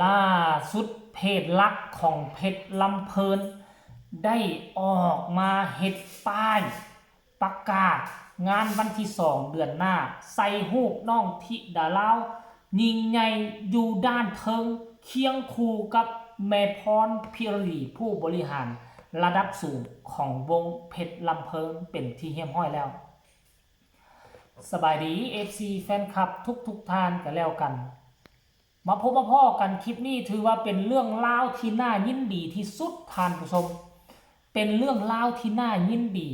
ล่าสุดเพจหลักของเพชรลำเพลินได้ออกมาเฮ็ดป้ายประกาศงานวันที่2 เดือนหน้าใส่รูปน้องธิดาลาวยิงใหญ่อยู่ด้านเทิงเคียงคู่กับแม่พรพิรดีผู้บริหารระดับสูงของวงเพชรลำเพลินเป็นที่เฮี้ยมห้อยแล้วสบายดี FC แฟนคลับทุกท่านกันแล้วกันมาพบมาพ่อกันคลิปนี้ถือว่าเป็นเรื่องเล่าที่น่ายินดีที่สุดท่านผู้ชมเป็นเรื่องเล่าที่น่ายินดี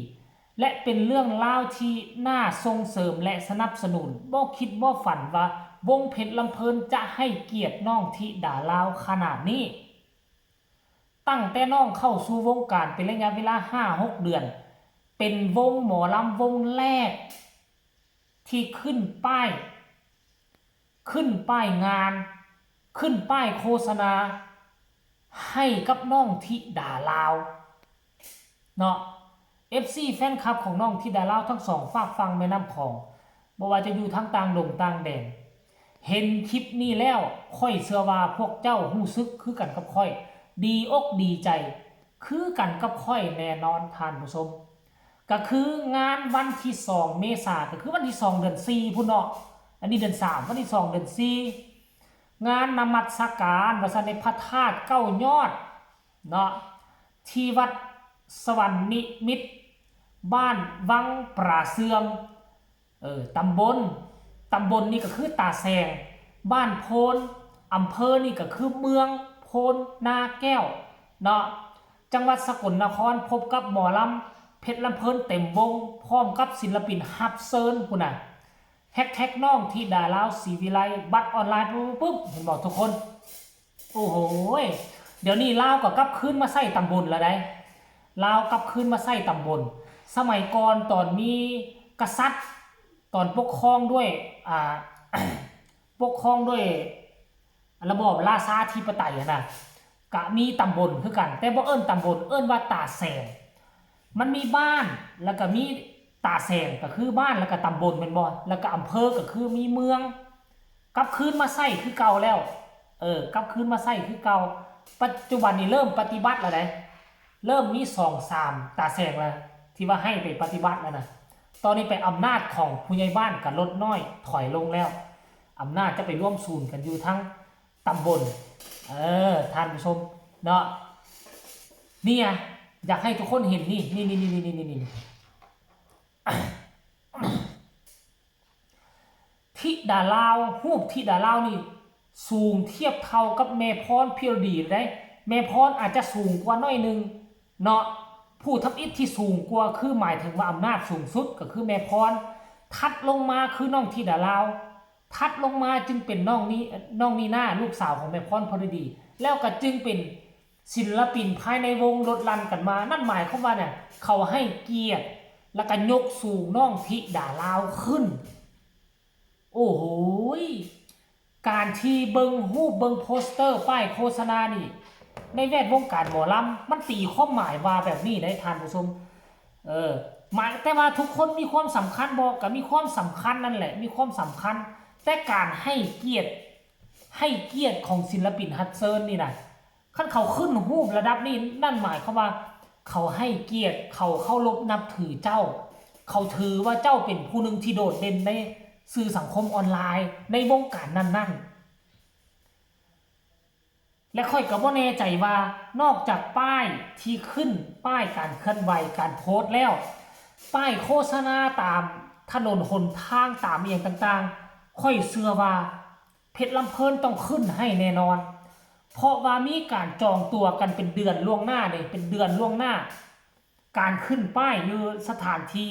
และเป็นเรื่องเล่าที่น่าส่งเสริมและสนับสนุนบ่คิดบ่ฝันว่าวงเพชรลำเพลินจะให้เกียรติน้องธิดาลาวขนาดนี้ตั้งแต่น้องเข้าสู่วงการเป็นระยะเวลา 5-6 เดือนเป็นวงหมอลำวงแรกที่ขึ้นป้ายงานขึ้นป้ายโฆษณาให้กับน้องธิดาลาวเนาะ FC แฟนคลับของน้องธิดาลาวทั้งสองฝากฟังแม่น้ำของบ่ว่าจะอยู่ทั้งต่างดงต่างแดนเห็นคลิปนี้แล้วค่อยเชื่อว่าพวกเจ้ารู้สึกคือกันกับค่อยดีอกดีใจคือกันกับค่อยแน่นอนท่านผู้ชมก็คืองานวันที่2 เมษายนก็คือวันที่2 เดือน4พุ่นเนาะอันนี้เดือน3วันที่2 เดือน4งานนมัสการพระสันในพระธาตุ9 ยอดเนาะที่วัดสวรรค์นิมิตรบ้านวังปราเสื่อมตำบลนี่ก็คือตาแสงบ้านโพนอำเภอนี่ก็คือเมืองโพนนาแก้วเนาะจังหวัดสกลนครพบกับหมอลำเพชรลำเพลินเต็มวงพร้อมกับศิลปินฮับเซิร์นคุณน่ะแท็กน้องธิดาลาวศรีวิไลบัตรออนไลน์ปุ๊บเห็นบอกทุกคนโอ้โหเดี๋ยวนี้ลาวก็กลับคืนมาใส่ตำบลแล้วได้ลาวกลับคืนมาใส่ตำบลสมัยก่อนตอนมีกษัตริย์ตอนปกครองด้วยปกครองด้วยระบอบราชาธิปไตยนะก็มีตำบลคือกันแต่บ่เอิ้นตำบลเอิ้นว่าตาแสงมันมีบ้านแล้วก็มีตาแสงก็คือบ้านแล้วก็ตำบลเป็นบ่แล้วก็อำเภอก็คือมีเมืองกลับคืนมาใส่คือเก่าแล้วกลับคืนมาใส่คือเก่าปัจจุบันนี้เริ่มปฏิบัติแล้วได้เริ่มมี2-3ตาแสงแล้วที่ว่าให้ไปปฏิบัติแล้วนะตอนนี้ไปอำนาจของผู้ใหญ่บ้านกับลดน้อยถอยลงแล้วอำนาจจะไปร่วมศูนย์กันอยู่ทั้งตำบลท่านผู้ชมเนาะนี่ไงอยากให้ทุกคนเห็นนี่ธิดาลาวรูปธิดาลาวนี่สูงเทียบเท่ากับแม่พรพิรดีได้แม่พรอาจจะสูงกว่าน้อยนึงเนาะผู้ทับอิฐที่สูงกว่าคือหมายถึงว่าอำนาจสูงสุดก็คือแม่พรทัดลงมาคือน้องธิดาลาวทัดลงมาจึงเป็นน้องนีน่าลูกสาวของแม่พรพิรดีแล้วก็จึงเป็นศิลปินภายในวงรถลันกันมานั่นหมายความว่าเนี่ยเขาให้เกียรติแล้วก็ยกสูงน้องธิดาลาวขึ้นโอ้โหการที่เบิงรูปเบิงโปสเตอร์ป้ายโฆษณานี่ในแวดวงการหมอลำมันตีข้อหมายว่าแบบนี้ได้ทานผู้ชมหมายแต่ว่าทุกคนมีความสำคัญบอกกับมีความสำคัญนั่นแหละมีความสำคัญแต่การให้เกียรติของศิลปินฮัตเซิร์นนี่นะขั้นเขาขึ้นรูประดับนี้นั่นหมายความว่าเขาให้เกียรติเขาเคารพนับถือเจ้าเขาถือว่าเจ้าเป็นผู้หนึ่งที่โดดเด่นในสื่อสังคมออนไลน์ในวงการนั้นและค่อยก็บ่แน่ใจว่านอกจากป้ายที่ขึ้นป้ายการเคลื่อนไหวการโพสต์แล้วป้ายโฆษณาตามถนนหนทางตามอย่างต่างๆค่อยเชื่อว่าเพชรลำเพลินต้องขึ้นให้แน่นอนเพราะว่ามีการจองตัวกันเป็นเดือนล่วงหน้าเลยเป็นเดือนล่วงหน้าการขึ้นป้ายอยู่สถานที่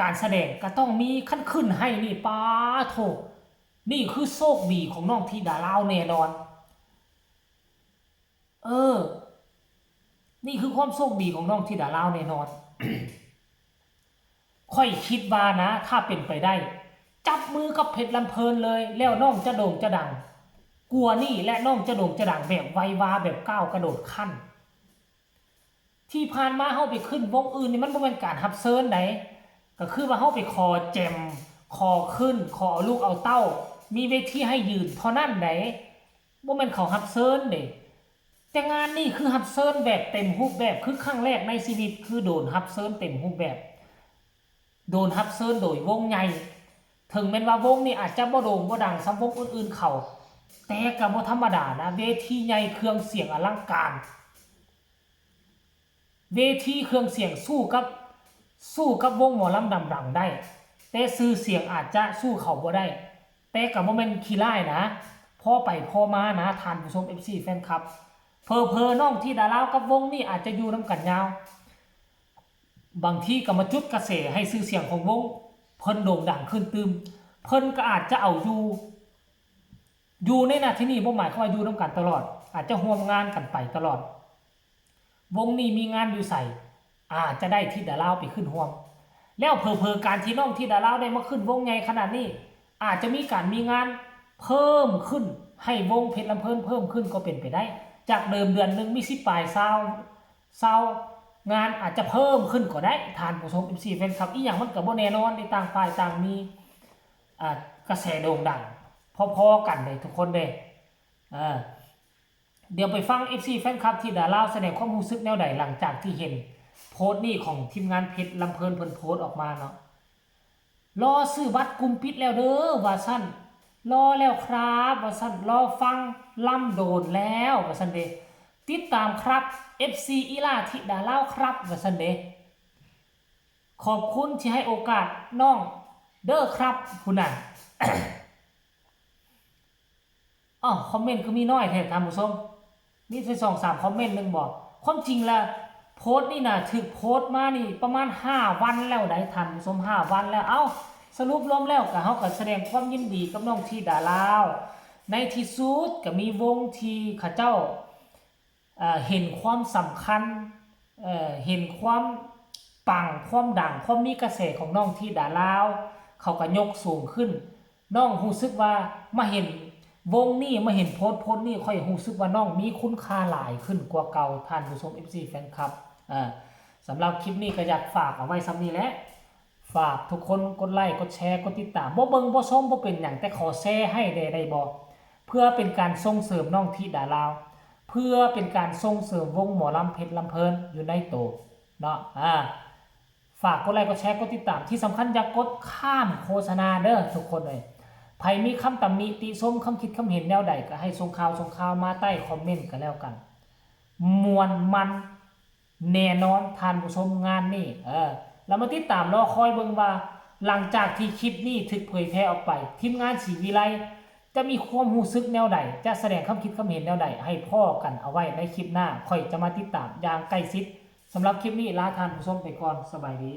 การแสดงก็ต้องมีขั้นขึ้นให้นี่ป้าโถนี่คือโชคดีของน้องธิดาลาวแน่นอนนี่คือความโชคดีของน้องธิดาลาวแน่นอน ค่อยคิดว่านะถ้าเป็นไปได้จับมือกับเพชรลำเพลินเลยแล้วน้องจะโด่งจะดังกลัวนี่และน้องจะโด่งจะดังแบบไววาแบบก้าวกระโดดขั้นที่ผ่านมาเฮาไปขึ้นวงอื่นนี่มันบ่เป็นการฮับเซิร์นไหนก็คือว่าเฮาไปคอแจมคอขึ้นคอเอาลูกเอาเต้ามีเวทีให้ยืนเท่านั้นไหน บ่แม่นเขารับเชิญเด้แต่งานนี้คือรับเชิญแบบเต็มรูปแบบคือครั้งแรกในชีวิตคือโดนรับเชิญเต็มรูปแบบโดนรับเชิญโดยวงใหญ่ถึงแม้ว่าวงนี้อาจจะบ่โด่งบ่ดังส่ำวงอื่นๆเขาแต่ก็บ่ธรรมดานะเวทีใหญ่เครื่องเสียงอลังการเวทีเครื่องเสียงสู้กับวงหมอลำดังๆได้แต่ชื่อเสียงอาจจะสู้เขาบ่ได้แต่ก็บ่แม่นขี้ร้ายนะพอไปพอมานะท่านผู้ชม FC แฟนคลับเพอน้องที่ดารากับวงนี่อาจจะอยู่นํกันยาวบางทีก็มาจุดกระแสให้ชื่อเสียงของวงเพิ่นโด่งดังขึ้นตืมเพิ่นก็อาจจะเอาอยู่ในนาที่นี่บ่หมายความว่าอยู่นํกันตลอดอาจจะร่วมงานกันไปตลอดวงนี้มีงานอยู่ใส่อาจจะได้ที่ดาราไปขึ้นร่วมแล้วเพอการที่น้องที่ดาราได้มาขึ้นวงใหญ่ขนาดนี้อาจจะมีการมีงานเพิ่มขึ้นให้วงเพชรลำเพิ่นเพิ่มขึ้นก็เป็นไปได้จากเดิมเดือนนึงมี10ปลาย20งานอาจจะเพิ่มขึ้นก็ได้ทานผู้ชม MC แฟนคลับอีหยังมันก็บ่แน่นอนในต่างฝ่ายต่างมีกระแสโด่งดังพอๆกันเลยทุกคนเด้เดี๋ยวไปฟัง FC แฟนคลับที่ดาราแสดงความรู้สึกแนวใดหลังจากที่เห็นโพสต์นี่ของทีมงานเพชรลำเพิ่นเพิ่นโพสต์ออกมาเนาะรอซื้อบัตรกลุ่มปิดแล้วเด้อว่าซั่นรอแล้วครับว่าซั่นรอฟังล่ำโดนแล้วว่าซั่นเด้ติดตามครับ FC อีลาธิดาลาวครับว่าซั่นเด้ขอบคุณที่ให้โอกาสน้องเด้อครับผู้นั้น คอมเมนต์คือมีน้อยแท้ท่านผู้ชมมีแค่2-3คอมเมนต์นึงบอกความจริงแล้วโพสต์นี่น่ะถูกโพสต์มานี่ประมาณ5วันแล้วได้ท่านผู้ชม5วันแล้วสรุปรวมแล้วก็เฮาก็แสดงความยินดีกับน้องธิดาลาวในที่สุดก็มีวงที่เขาเจ้าเห็นความสำคัญเห็นความปังความดังความมีกระแสของน้องธิดาลาวเขาก็ยกสูงขึ้นน้องรู้สึกว่ามาเห็นวงนี้มาเห็นโพสต์นี่ค่อยรู้สึกว่าน้องมีคุณค่าหลายขึ้นกว่าเก่าท่านผู้ชม FC แฟนคลับสำหรับคลิปนี้ก็อยากฝากเอาไว้ซ้ำนี้แหละฝากทุกคนกดไลค์กดแชร์กดติดตามบ่เบิ่งบ่ชมบ่เป็นหยังแต่ขอแชร์ให้ได้บ่เพื่อเป็นการส่งเสริมน้องธิดาลาวเพื่อเป็นการส่งเสริมวงหมอลำเพชรลำเพิ่นอยู่ในโตเนาะฝากกดไลค์กดแชร์กดติดตามที่สำคัญอย่ากดข้ามโฆษณาเด้อทุกคนเลยใครมีคำตำหนิติชมคำคิดคำเห็นแนวใดก็ให้ส่งข่าวมาใต้คอมเมนต์กันแล้วกันมวนมันแน่นอนท่านผู้ชมงานนี่แล้วมาติดตามรอคอยเบิ่งว่าหลังจากที่คลิปนี้ถูกเผยแพร่ออกไปทีมงานศรีวิไลจะมีความรู้สึกแนวใดจะแสดงคำคิดคำเห็นแนวใดให้พ่อกันเอาไว้ในคลิปหน้าค่อยจะมาติดตามอย่างใกล้ชิดสำหรับคลิปนี้ลาท่านผู้ชมไปก่อนสบายดี